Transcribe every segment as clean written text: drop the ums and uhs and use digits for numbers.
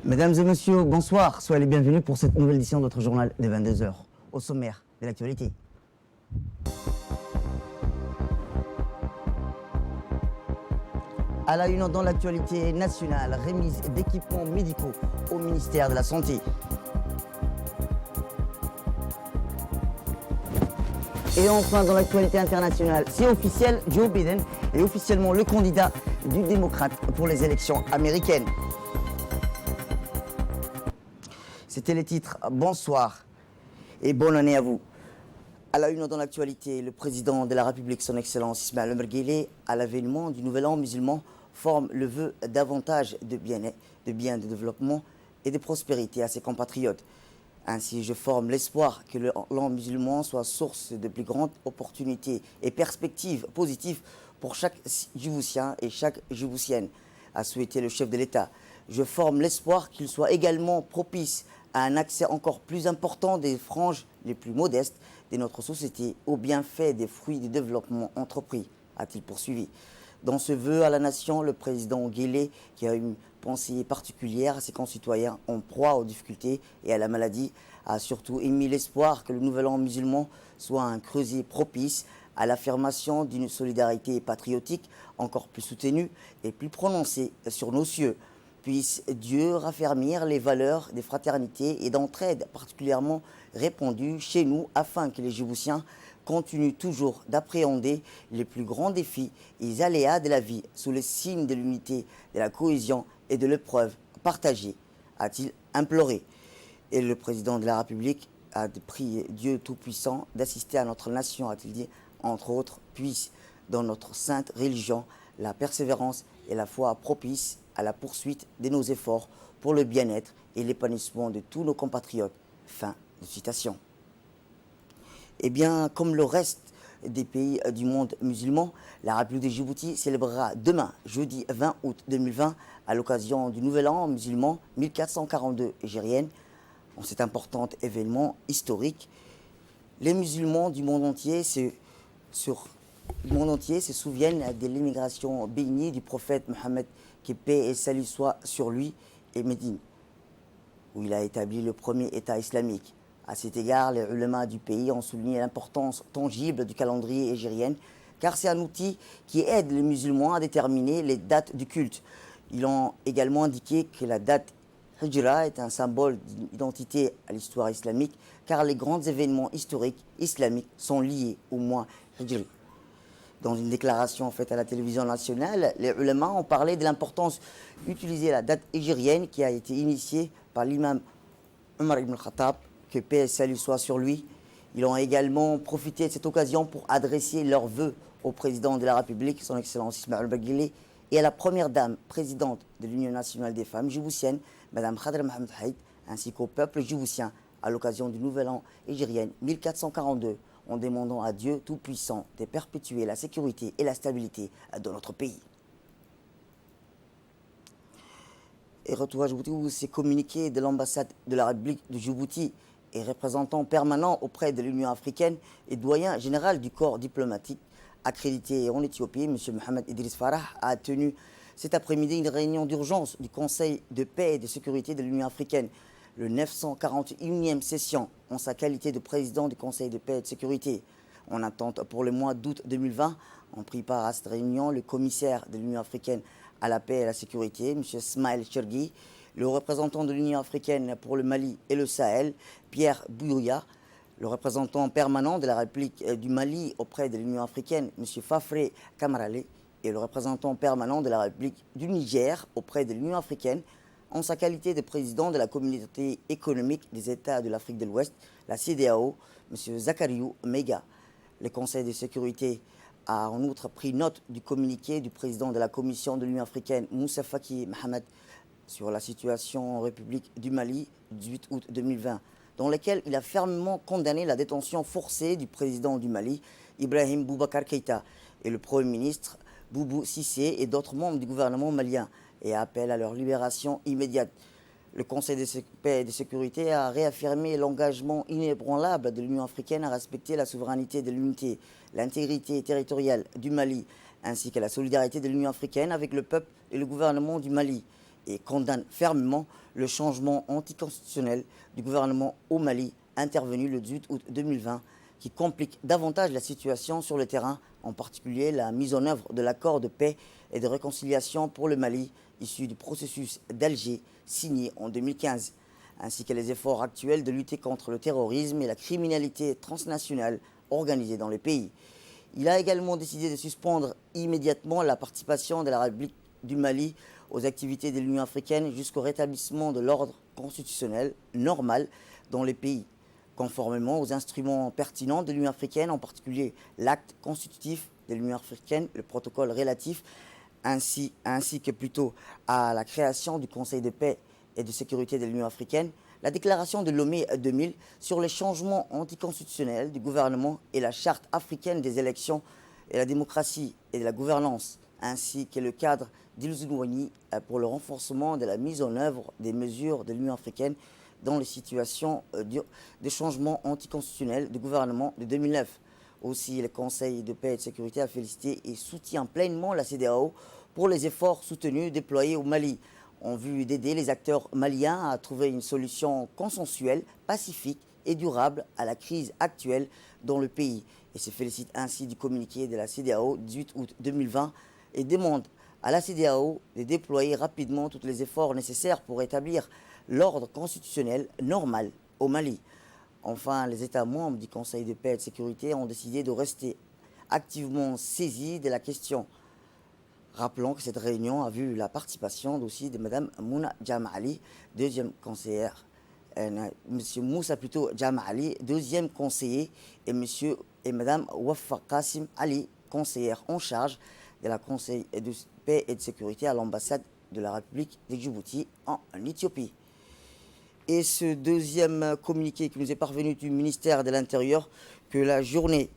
Mesdames et messieurs, bonsoir. Soyez les bienvenus pour cette nouvelle édition de notre journal des 22 heures. Au sommaire de l'actualité. À la une dans l'actualité nationale, remise d'équipements médicaux au ministère de la Santé. Et enfin, dans l'actualité internationale, c'est officiel, Joe Biden est officiellement le candidat du démocrate pour les élections américaines. C'était les titres. Bonsoir et bonne année à vous. À la une dans l'actualité, le président de la République, son Excellence Ismaël Omar Guelleh, à l'avènement du Nouvel An musulman, forme le vœu davantage de bien, de développement et de prospérité à ses compatriotes. Ainsi, je forme l'espoir que l'an musulman soit source de plus grandes opportunités et perspectives positives pour chaque Djiboutien et chaque Djiboutienne, a souhaité le chef de l'État. Je forme l'espoir qu'il soit également propice à un accès encore plus important des franges les plus modestes de notre société aux bienfaits des fruits du développement entrepris, a-t-il poursuivi. Dans ce vœu à la nation, le président Guelleh, qui a une pensée particulière à ses concitoyens en proie aux difficultés et à la maladie, a surtout émis l'espoir que le Nouvel An musulman soit un creuset propice à l'affirmation d'une solidarité patriotique encore plus soutenue et plus prononcée sur nos cieux. Puisse Dieu raffermir les valeurs de fraternité et d'entraide particulièrement répandues chez nous afin que les Djiboutiens continuent toujours d'appréhender les plus grands défis et les aléas de la vie sous le signe de l'unité, de la cohésion et de l'épreuve partagée, a-t-il imploré. Et le président de la République a prié Dieu Tout-Puissant d'assister à notre nation, a-t-il dit, entre autres, puisse dans notre sainte religion la persévérance et la foi propice à la poursuite de nos efforts pour le bien-être et l'épanouissement de tous nos compatriotes. Fin de citation. Eh bien, comme le reste des pays du monde musulman, la République de Djibouti célébrera demain, jeudi 20 août 2020, à l'occasion du Nouvel An musulman 1442 hégérienne. En cet important événement historique, les musulmans du monde entier se souviennent de l'immigration bénie du prophète Mohammed, que paix et salut soient sur lui, et Médine, où il a établi le premier État islamique. À cet égard, les ulémas du pays ont souligné l'importance tangible du calendrier hégérien, car c'est un outil qui aide les musulmans à déterminer les dates du culte. Ils ont également indiqué que la date Hijra est un symbole d'identité à l'histoire islamique, car les grands événements historiques islamiques sont liés au mois Hijri. Dans une déclaration faite à la télévision nationale, les ulémas ont parlé de l'importance d'utiliser la date hégérienne qui a été initiée par l'imam Omar ibn Khattab, que paix et salut soit sur lui. Ils ont également profité de cette occasion pour adresser leurs vœux au président de la République, son Excellence Ismaël Omar Guelleh, et à la première dame présidente de l'Union nationale des femmes djiboutiennes, Mme Khadra Mohamed Haït, ainsi qu'au peuple djiboutien à l'occasion du Nouvel An hégérien 1442, en demandant à Dieu Tout-Puissant de perpétuer la sécurité et la stabilité dans notre pays. Et retour à Djibouti, où c'est communiqué de l'ambassade de la République de Djibouti et représentant permanent auprès de l'Union africaine et doyen général du corps diplomatique accrédité en Éthiopie, M. Mohamed Idriss Farah, a tenu cet après-midi une réunion d'urgence du Conseil de paix et de sécurité de l'Union africaine, le 941e session, en sa qualité de président du Conseil de paix et de sécurité. En attente pour le mois d'août 2020, ont pris part à cette réunion le commissaire de l'Union africaine à la paix et à la sécurité, M. Smail Chergui, le représentant de l'Union africaine pour le Mali et le Sahel, Pierre Bouya, le représentant permanent de la République du Mali auprès de l'Union africaine, M. Fafré Kamarale, et le représentant permanent de la République du Niger auprès de l'Union africaine, en sa qualité de président de la communauté économique des États de l'Afrique de l'Ouest, la CEDEAO, M. Zakariou Mega. Le Conseil de sécurité a en outre pris note du communiqué du président de la Commission de l'Union africaine, Moussa Faki Mohamed, sur la situation en République du Mali du 18 août 2020, dans lequel il a fermement condamné la détention forcée du président du Mali, Ibrahim Boubacar Keïta, et le Premier ministre Boubou Cissé et d'autres membres du gouvernement malien, et appelle à leur libération immédiate. Le Conseil de paix et de sécurité a réaffirmé l'engagement inébranlable de l'Union africaine à respecter la souveraineté de l'unité, l'intégrité territoriale du Mali, ainsi que la solidarité de l'Union africaine avec le peuple et le gouvernement du Mali, et condamne fermement le changement anticonstitutionnel du gouvernement au Mali intervenu le 18 août 2020 qui complique davantage la situation sur le terrain, en particulier la mise en œuvre de l'accord de paix et de réconciliation pour le Mali issu du processus d'Alger signé en 2015, ainsi que les efforts actuels de lutter contre le terrorisme et la criminalité transnationale organisée dans le pays. Il a également décidé de suspendre immédiatement la participation de la République du Mali aux activités de l'Union africaine jusqu'au rétablissement de l'ordre constitutionnel normal dans le pays, conformément aux instruments pertinents de l'Union africaine, en particulier l'acte constitutif de l'Union africaine, le protocole relatif, ainsi que plutôt à la création du Conseil de paix et de sécurité de l'Union africaine, la déclaration de Lomé 2000 sur les changements anticonstitutionnels du gouvernement et la charte africaine des élections et la démocratie et de la gouvernance, ainsi que le cadre d'Ilzouani pour le renforcement de la mise en œuvre des mesures de l'Union africaine dans les situations de changement anticonstitutionnel du gouvernement de 2009. Aussi, le Conseil de paix et de sécurité a félicité et soutient pleinement la CEDEAO pour les efforts soutenus déployés au Mali, en vue d'aider les acteurs maliens à trouver une solution consensuelle, pacifique et durable à la crise actuelle dans le pays. Et se félicite ainsi du communiqué de la CEDEAO 18 août 2020 et demande à la CEDEAO de déployer rapidement tous les efforts nécessaires pour établir l'ordre constitutionnel normal au Mali. Enfin, les États membres du Conseil de paix et de sécurité ont décidé de rester activement saisis de la question. Rappelons que cette réunion a vu la participation aussi de Mme Mouna Jamali, deuxième conseillère, M. Moussa plutôt Jamali, deuxième conseiller, et Mme Wafa Qasim Ali, conseillère en charge de la Conseil de paix et de sécurité à l'ambassade de la République de Djibouti en Éthiopie. Et ce deuxième communiqué qui nous est parvenu du ministère de l'Intérieur, que la journée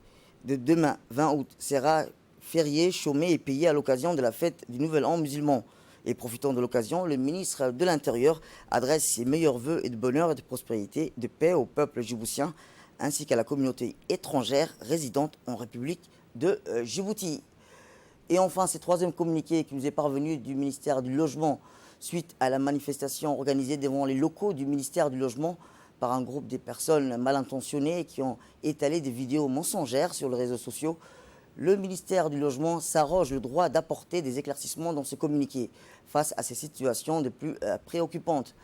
de demain, 20 août, sera férié, chômé et payé à l'occasion de la fête du Nouvel An musulman. Et profitant de l'occasion, le ministre de l'Intérieur adresse ses meilleurs vœux et de bonheur et de prospérité, de paix au peuple djiboutien, ainsi qu'à la communauté étrangère résidente en République de Djibouti. Et enfin, ce troisième communiqué qui nous est parvenu du ministère du Logement, suite à la manifestation organisée devant les locaux du ministère du Logement par un groupe de personnes mal intentionnées qui ont étalé des vidéos mensongères sur les réseaux sociaux, le ministère du Logement s'arroge le droit d'apporter des éclaircissements dans ce communiqué face à ces situations de plus préoccupantes.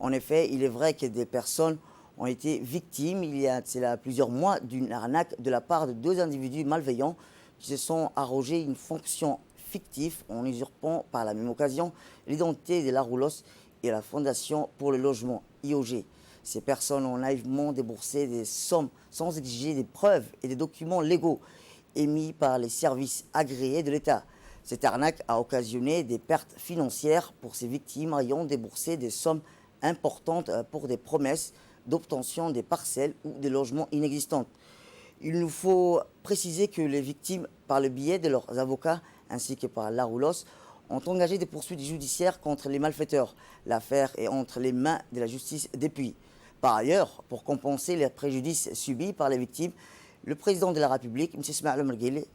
En effet, il est vrai que des personnes ont été victimes, il y a plusieurs mois, d'une arnaque de la part de deux individus malveillants qui se sont arrogés une fonction fictive en usurpant par la même occasion l'identité de la Roulos et la Fondation pour le logement, IOG. Ces personnes ont naïvement déboursé des sommes sans exiger des preuves et des documents légaux émis par les services agréés de l'État. Cette arnaque a occasionné des pertes financières pour ces victimes ayant déboursé des sommes importantes pour des promesses d'obtention des parcelles ou des logements inexistants. Il nous faut préciser que les victimes, par le biais de leurs avocats ainsi que par la Roulos, ont engagé des poursuites judiciaires contre les malfaiteurs. L'affaire est entre les mains de la justice depuis. Par ailleurs, pour compenser les préjudices subis par les victimes, le président de la République, M. Ismaël Omar Guelleh,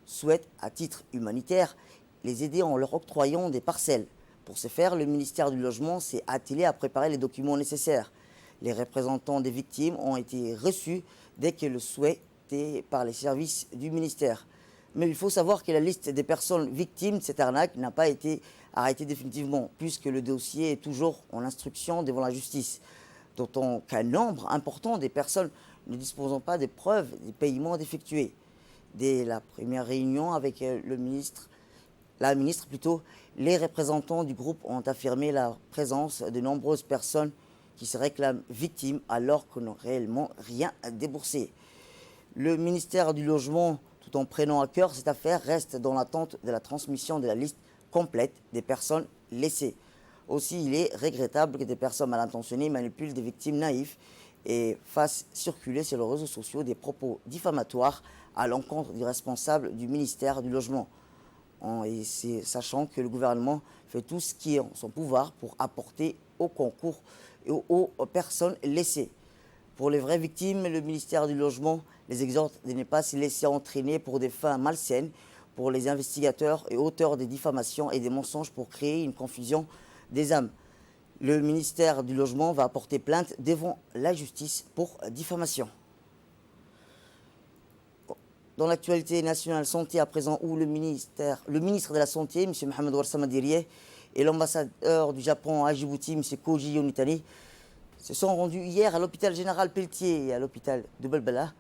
souhaite, à titre humanitaire, les aider en leur octroyant des parcelles. Pour ce faire, le ministère du Logement s'est attelé à préparer les documents nécessaires. Les représentants des victimes ont été reçus dès que le souhaité par les services du ministère. Mais il faut savoir que la liste des personnes victimes de cette arnaque n'a pas été arrêtée définitivement, puisque le dossier est toujours en instruction devant la justice. D'autant qu'un nombre important des personnes ne disposant pas des preuves des paiements effectués. Dès la première réunion avec la ministre, les représentants du groupe ont affirmé la présence de nombreuses personnes qui se réclament victimes alors qu'on n'a réellement rien déboursé. Le ministère du Logement, tout en prenant à cœur cette affaire, reste dans l'attente de la transmission de la liste complète des personnes laissées. Aussi, il est regrettable que des personnes mal intentionnées manipulent des victimes naïves et fassent circuler sur les réseaux sociaux des propos diffamatoires à l'encontre du responsable du ministère du Logement. Sachant que le gouvernement fait tout ce qui est en son pouvoir pour apporter au concours et aux personnes laissées. Pour les vraies victimes, le ministère du Logement les exhorte de ne pas se laisser entraîner pour des fins malsaines pour les investigateurs et auteurs des diffamations et des mensonges pour créer une confusion des âmes. Le ministère du Logement va porter plainte devant la justice pour diffamation. Dans l'actualité nationale santé à présent, où le ministre de la Santé, M. Mohamed Ouarsama Dirie, et l'ambassadeur du Japon à Djibouti, M. Koji Yonitani, se sont rendus hier à l'hôpital général Pelletier et à l'hôpital de Belbela,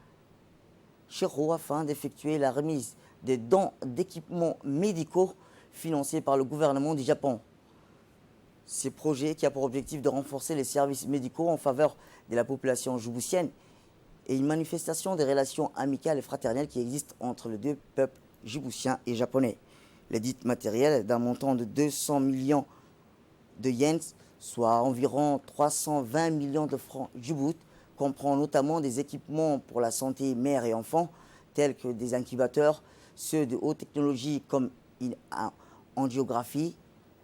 Chiro, afin d'effectuer la remise des dons d'équipements médicaux financés par le gouvernement du Japon. Ces projets qui a pour objectif de renforcer les services médicaux en faveur de la population djiboutienne et une manifestation des relations amicales et fraternelles qui existent entre les deux peuples djiboutiens et japonais. Les dits matériels d'un montant de 200 millions de yens, soit environ 320 millions de francs djibout, comprend notamment des équipements pour la santé mère et enfant, tels que des incubateurs, ceux de haute technologie comme une angiographie,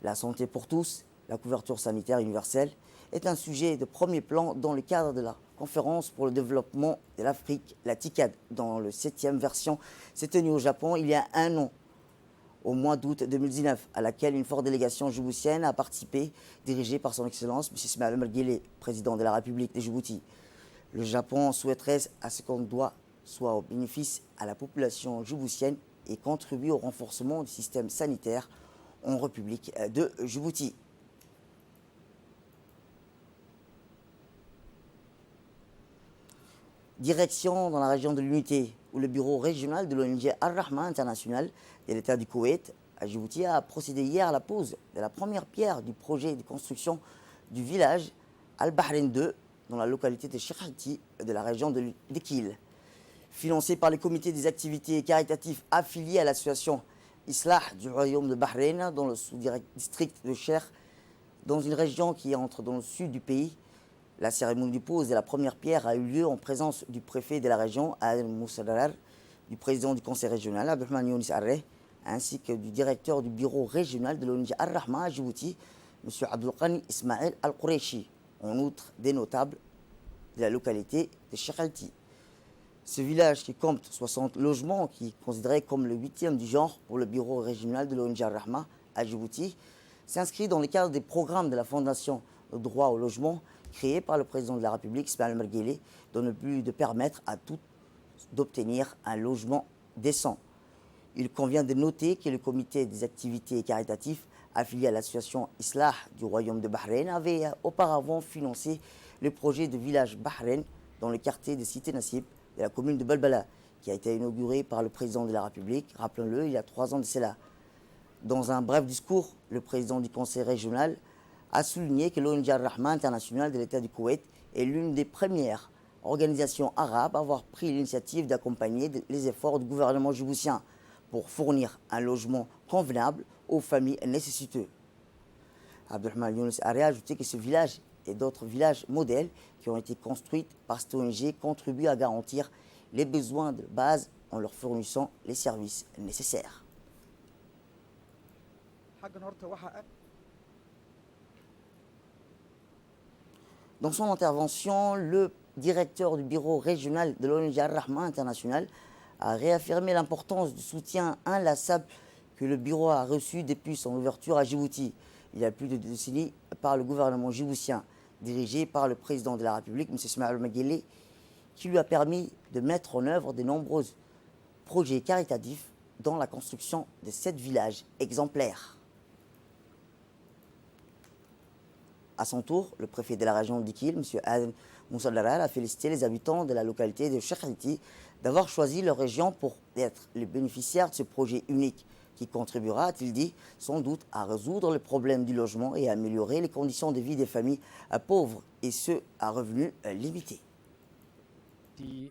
la santé pour tous, la couverture sanitaire universelle, est un sujet de premier plan dans le cadre de la conférence pour le développement de l'Afrique, la TICAD, dont la 7e version s'est tenue au Japon il y a un an, au mois d'août 2019, à laquelle une forte délégation djiboutienne a participé, dirigée par son Excellence M. Ismaël Omar Guelleh, président de la République de Djibouti. Le Japon souhaiterait à ce qu'on doit soit au bénéfice à la population djiboutienne et contribue au renforcement du système sanitaire en République de Djibouti. Direction dans la région de l'Unité, où le bureau régional de l'ONG Ar-Rahma International de l'État du Koweït à Djibouti a procédé hier à la pose de la première pierre du projet de construction du village Al-Bahrain 2 dans la localité de Chekhalti de la région de Kil. Financé par le comité des activités caritatives affilié à l'association Islah du royaume de Bahreïn dans le sous-district de Cher, dans une région qui entre dans le sud du pays. La cérémonie de pose de la première pierre a eu lieu en présence du préfet de la région, Al Moussadar, du président du conseil régional, Abdelrahman Younis Arreh, ainsi que du directeur du bureau régional de l'ONG Ar-Rahma à Djibouti, M. Abdelghani Ismaël Al-Quraishi, en outre des notables de la localité de Chekhalti. Ce village qui compte 60 logements, qui est considéré comme le 8e du genre pour le bureau régional de l'ONG Ar-Rahma à Djibouti, s'inscrit dans le cadre des programmes de la Fondation Droit au logement, créé par le président de la République, Ismaël Omar Guelleh, dans le but de permettre à tous d'obtenir un logement décent. Il convient de noter que le comité des activités caritatives affilié à l'association Islah du royaume de Bahreïn avait auparavant financé le projet de village Bahreïn dans le quartier de Cité Nassib de la commune de Belbela, qui a été inauguré par le président de la République, rappelons-le, il y a 3 ans de cela. Dans un bref discours, le président du conseil régional a souligné que l'ONG Ar-Rahma International de l'État du Koweït est l'une des premières organisations arabes à avoir pris l'initiative d'accompagner les efforts du gouvernement djiboutien pour fournir un logement convenable aux familles nécessiteuses. Abdelrahman Younis Arreh a ajouté que ce village et d'autres villages modèles qui ont été construits par cette ONG contribuent à garantir les besoins de base en leur fournissant les services nécessaires. Dans son intervention, le directeur du bureau régional de l'ONG Ar-Rahma International a réaffirmé l'importance du soutien inlassable que le bureau a reçu depuis son ouverture à Djibouti, il y a plus de 2 décennies, par le gouvernement djiboutien, dirigé par le président de la République, M. Ismaël Omar Guelleh, qui lui a permis de mettre en œuvre de nombreux projets caritatifs dans la construction de 7 villages exemplaires. À son tour, le préfet de la région d'Ikil, M. Al Moussadar, a félicité les habitants de la localité de Chekhalti d'avoir choisi leur région pour être les bénéficiaires de ce projet unique qui contribuera, a-t-il dit, sans doute à résoudre le problème du logement et à améliorer les conditions de vie des familles pauvres et ceux à revenus limités.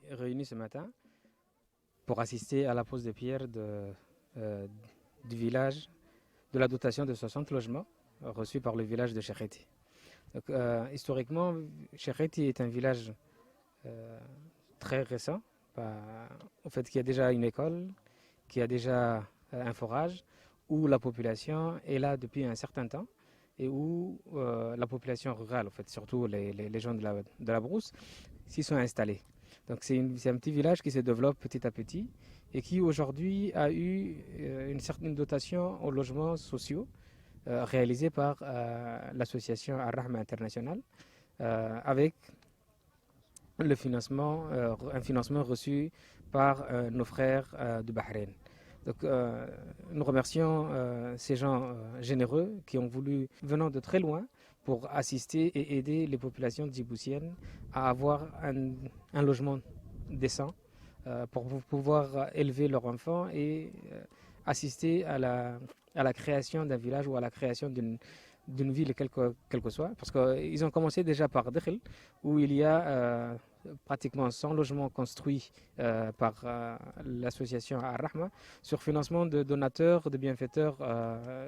Réunis ce matin pour assister à la pose de pierre du village de la dotation de 60 logements reçus par le village de Chekhalti. Donc, historiquement, Chekhalti est un village très récent, au fait qu'il y a déjà une école, qu'il y a déjà un forage, où la population est là depuis un certain temps et où la population rurale, en fait, surtout les gens de la brousse, s'y sont installés. Donc c'est un petit village qui se développe petit à petit et qui aujourd'hui a eu une certaine dotation aux logements sociaux réalisé par l'association Ar-Rahma International avec un financement reçu par nos frères de Bahreïn. Donc, nous remercions ces gens généreux qui ont voulu, venant de très loin, pour assister et aider les populations djiboutiennes à avoir un logement décent pour pouvoir élever leurs enfants et assister à la création d'un village ou à la création d'une ville, quelle que soit. Parce qu'ils ont commencé déjà par Dekhl, où il y a pratiquement 100 logements construits par l'association Ar-Rahma sur financement de donateurs, de bienfaiteurs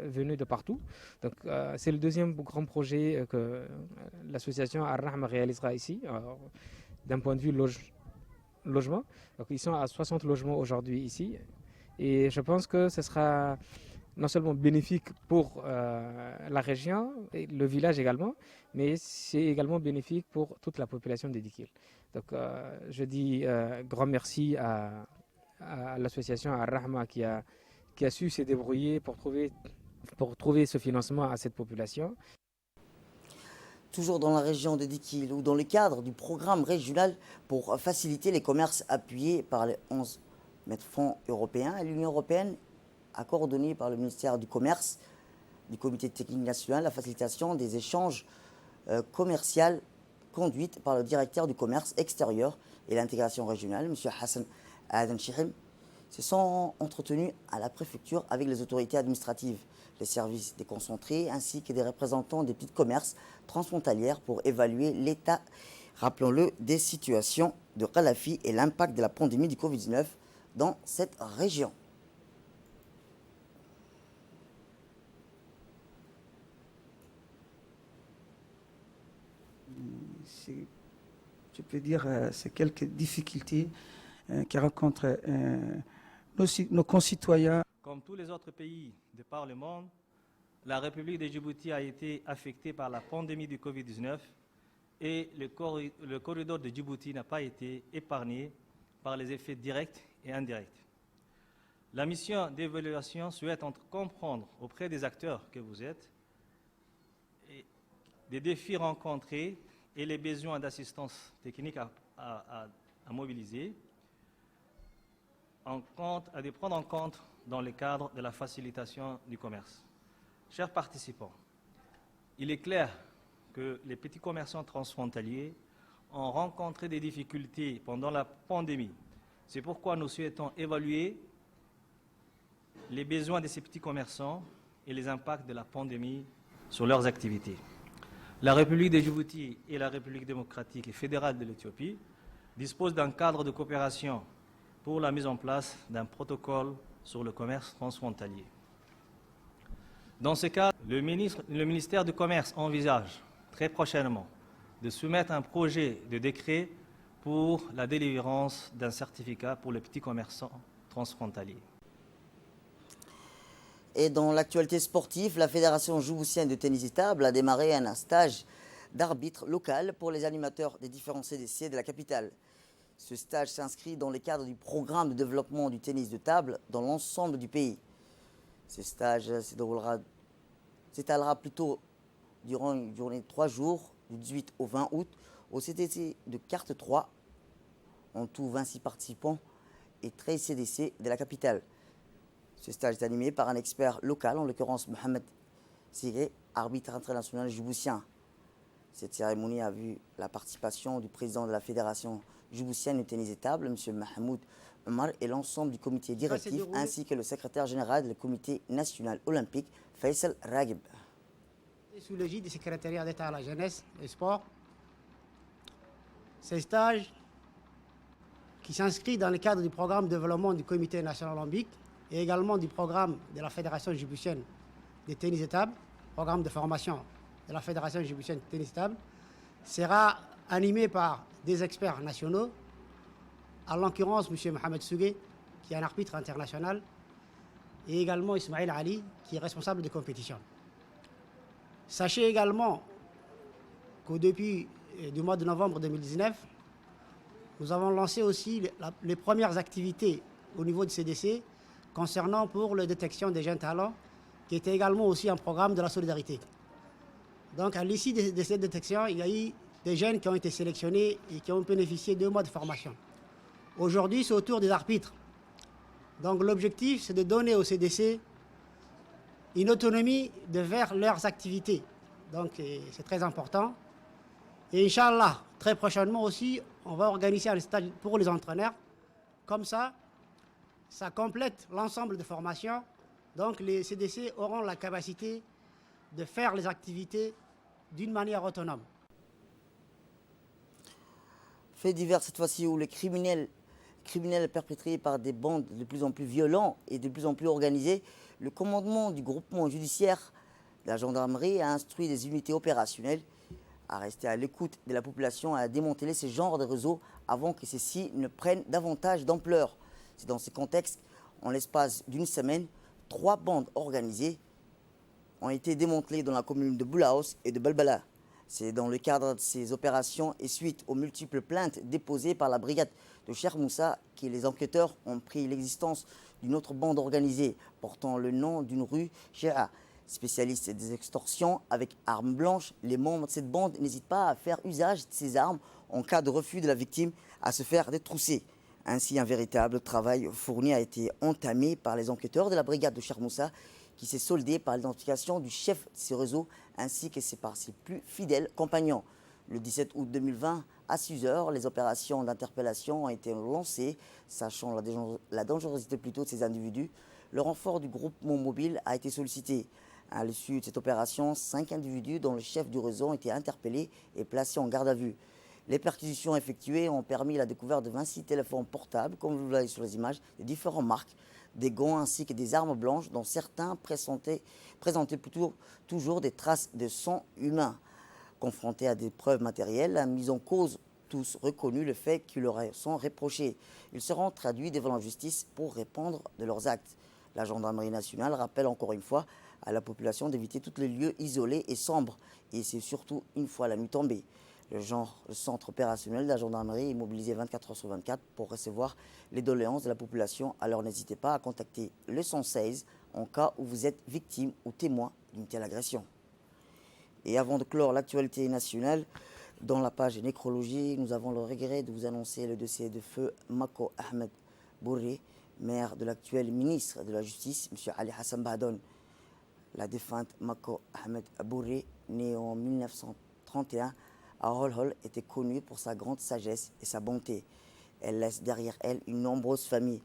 venus de partout. Donc c'est le deuxième grand projet que l'association Ar-Rahma réalisera ici, d'un point de vue logement. Donc ils sont à 60 logements aujourd'hui ici. Et je pense que ce sera non seulement bénéfique pour la région, et le village également, mais c'est également bénéfique pour toute la population de Dikil. Donc je dis grand merci à l'association Ar-Rahma qui a su se débrouiller pour trouver ce financement à cette population. Toujours dans la région de Dikil ou dans le cadre du programme régional pour faciliter les commerces appuyés par les 11 fonds européens et l'Union européenne a coordonné par le ministère du Commerce, du Comité technique national, la facilitation des échanges commerciaux conduite par le directeur du commerce extérieur et l'intégration régionale, M. Hassan Aden Chihim, se sont entretenus à la préfecture avec les autorités administratives, les services déconcentrés ainsi que des représentants des petits commerces transfrontalières pour évaluer l'état, rappelons-le, des situations de Khalafi et l'impact de la pandémie du Covid-19 dans cette région. Je peux dire, c'est quelques difficultés que rencontrent nos concitoyens. Comme tous les autres pays de par le monde, la République de Djibouti a été affectée par la pandémie du Covid-19 et le corridor de Djibouti n'a pas été épargné par les effets directs et indirects. La mission d'évaluation souhaite comprendre auprès des acteurs que vous êtes des défis rencontrés et les besoins d'assistance technique à mobiliser, à prendre en compte dans le cadre de la facilitation du commerce. Chers participants, il est clair que les petits commerçants transfrontaliers ont rencontré des difficultés pendant la pandémie. C'est pourquoi nous souhaitons évaluer les besoins de ces petits commerçants et les impacts de la pandémie sur leurs activités. La République de Djibouti et la République démocratique et fédérale de l'Éthiopie disposent d'un cadre de coopération pour la mise en place d'un protocole sur le commerce transfrontalier. Dans ce cadre, le ministère du Commerce envisage très prochainement de soumettre un projet de décret pour la délivrance d'un certificat pour les petits commerçants transfrontaliers. Et dans l'actualité sportive, la Fédération djiboutienne de tennis de table a démarré un stage d'arbitre local pour les animateurs des différents CDC de la capitale. Ce stage s'inscrit dans le cadre du programme de développement du tennis de table dans l'ensemble du pays. Ce stage s'étalera plutôt durant une journée de 3 jours, du 18 au 20 août, au CDC de Carte 3. En tout, 26 participants et 13 CDC de la capitale. Ce stage est animé par un expert local, en l'occurrence Mohamed Siré, arbitre international djiboutien. Cette cérémonie a vu la participation du président de la Fédération djiboutienne de tennis de table, M. Mahmoud Omar, et l'ensemble du comité directif, ainsi que le secrétaire général du comité national olympique, Faisal Raghib. Sous l'égide du secrétariat d'État à la jeunesse et sport, ce stage qui s'inscrit dans le cadre du programme de développement du comité national olympique et également du programme de la Fédération djiboutienne de tennis de table, programme de formation de la Fédération djiboutienne de tennis de table, sera animé par des experts nationaux, en l'occurrence M. Mohamed Sougué, qui est un arbitre international, et également Ismaël Ali, qui est responsable de compétition. Sachez également qu'au début du mois de novembre 2019, nous avons lancé aussi les premières activités au niveau du CDC concernant pour la détection des jeunes talents qui était également aussi un programme de la solidarité. Donc à l'issue de cette détection, il y a eu des jeunes qui ont été sélectionnés et qui ont bénéficié de 2 mois de formation. Aujourd'hui, c'est au tour des arbitres. Donc l'objectif, c'est de donner au CDC une autonomie de vers leurs activités. Donc c'est très important. Et Inch'Allah, très prochainement aussi, on va organiser un stage pour les entraîneurs. Comme ça complète l'ensemble de formations. Donc les CDC auront la capacité de faire les activités d'une manière autonome. Fait divers cette fois-ci où les criminels perpétrés par des bandes de plus en plus violents et de plus en plus organisés, le commandement du groupement judiciaire de la gendarmerie a instruit des unités opérationnelles à rester à l'écoute de la population et à démanteler ce genre de réseaux avant que ceux-ci ne prennent davantage d'ampleur. C'est dans ce contexte, en l'espace d'une semaine, 3 bandes organisées ont été démantelées dans la commune de Boulaos et de Balbala. C'est dans le cadre de ces opérations et suite aux multiples plaintes déposées par la brigade de Cheikh Moussa que les enquêteurs ont pris l'existence d'une autre bande organisée portant le nom d'une rue Chéra. Spécialiste des extorsions avec armes blanches, les membres de cette bande n'hésitent pas à faire usage de ces armes en cas de refus de la victime à se faire détrousser. Ainsi, un véritable travail fourni a été entamé par les enquêteurs de la brigade de Cheikh Moussa qui s'est soldé par l'identification du chef de ce réseau ainsi que par ses plus fidèles compagnons. Le 17 août 2020, à 6 heures, les opérations d'interpellation ont été lancées, sachant la dangerosité plutôt de ces individus. Le renfort du groupement mobile a été sollicité. À l'issue de cette opération, 5 individus dont le chef du réseau ont été interpellés et placés en garde à vue. Les perquisitions effectuées ont permis la découverte de 26 téléphones portables, comme vous le voyez sur les images, de différentes marques, des gants ainsi que des armes blanches dont certains présentaient plutôt toujours des traces de sang humain. Confrontés à des preuves matérielles, la mise en cause tous reconnu le fait qu'ils leur sont reprochés. Ils seront traduits devant la justice pour répondre de leurs actes. La gendarmerie nationale rappelle encore une fois à la population d'éviter tous les lieux isolés et sombres, et c'est surtout une fois la nuit tombée. Le centre opérationnel de la gendarmerie est mobilisé 24 heures sur 24 pour recevoir les doléances de la population. Alors n'hésitez pas à contacter le 116 en cas où vous êtes victime ou témoin d'une telle agression. Et avant de clore l'actualité nationale, dans la page nécrologie, nous avons le regret de vous annoncer le décès de feu Mako Ahmed Bourri, maire de l'actuel ministre de la Justice, M. Ali Hassan Bahdoun. La défunte Mako Ahmed Bourri, née en 1931 à Holhol, était connue pour sa grande sagesse et sa bonté. Elle laisse derrière elle une nombreuse famille,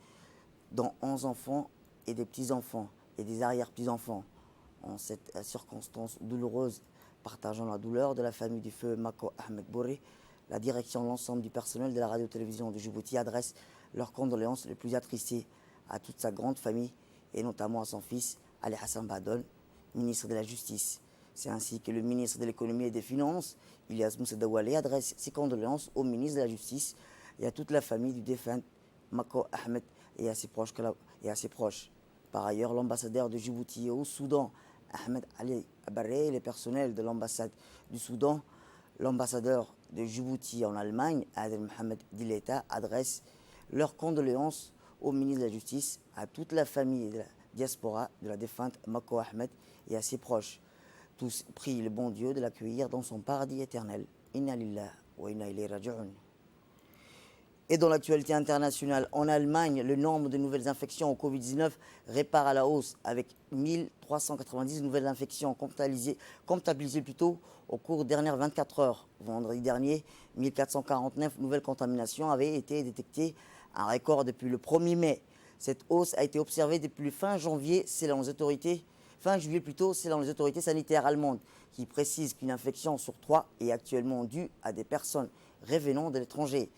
dont 11 enfants et des petits-enfants et des arrière-petits-enfants. En cette circonstance douloureuse, partageant la douleur de la famille du feu Mako Ahmed Bourri, la direction de l'ensemble du personnel de la radio-télévision de Djibouti adresse leurs condoléances les plus attristées à toute sa grande famille et notamment à son fils Ali Hassan Bahdoun, ministre de la Justice. C'est ainsi que le ministre de l'Économie et des Finances, Ilyas Moussa Dawale, adresse ses condoléances au ministre de la Justice et à toute la famille du défunt Mako Ahmed et à ses proches. Par ailleurs, l'ambassadeur de Djibouti au Soudan, Ahmed Ali Abaré, et les personnels de l'ambassade du Soudan, l'ambassadeur de Djibouti en Allemagne, Adel Mohamed Dileta, adressent leurs condoléances au ministre de la Justice, à toute la famille de la diaspora de la défunte Mako Ahmed et à ses proches. Tous prient le bon Dieu de l'accueillir dans son paradis éternel. Inna lillah wa inna ilayhi raji'un. Et dans l'actualité internationale, en Allemagne, le nombre de nouvelles infections au Covid-19 repart à la hausse avec 1390 nouvelles infections comptabilisées plutôt au cours des dernières 24 heures. Vendredi dernier, 1449 nouvelles contaminations avaient été détectées, un record depuis le 1er mai. Cette hausse a été observée depuis fin juillet selon les autorités sanitaires allemandes, qui précisent qu'une infection sur 3 est actuellement due à des personnes revenant de l'étranger.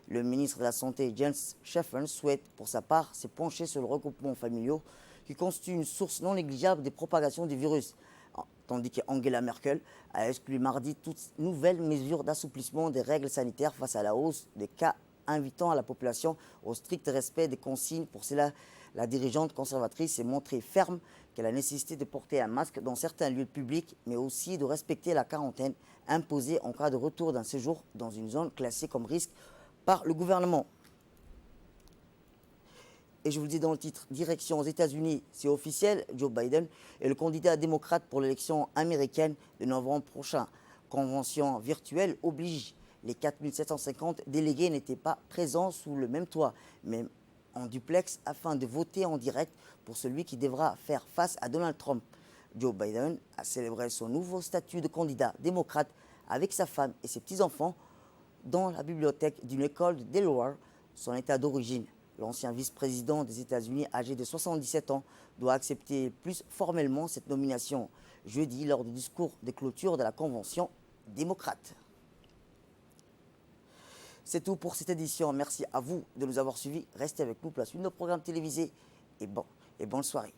Le ministre de la Santé, Jens Spahn, souhaite pour sa part se pencher sur le regroupement familial qui constitue une source non négligeable de propagation du virus, tandis qu'Angela Merkel a exclu mardi toute nouvelle mesure d'assouplissement des règles sanitaires face à la hausse des cas, invitant à la population au strict respect des consignes. Pour cela, la dirigeante conservatrice s'est montrée ferme qu'elle a nécessité de porter un masque dans certains lieux publics, mais aussi de respecter la quarantaine imposée en cas de retour d'un séjour dans une zone classée comme risque par le gouvernement. Et je vous le dis dans le titre, direction aux États-Unis, c'est officiel, Joe Biden est le candidat démocrate pour l'élection américaine de novembre prochain. Convention virtuelle oblige. Les 4750 délégués n'étaient pas présents sous le même toit, mais en duplex afin de voter en direct pour celui qui devra faire face à Donald Trump. Joe Biden a célébré son nouveau statut de candidat démocrate avec sa femme et ses petits-enfants dans la bibliothèque d'une école de Delaware, son état d'origine. L'ancien vice-président des États-Unis, âgé de 77 ans, doit accepter plus formellement cette nomination jeudi lors du discours de clôture de la Convention démocrate. C'est tout pour cette édition. Merci à vous de nous avoir suivis. Restez avec nous pour la suite de nos programmes télévisés et bonne soirée.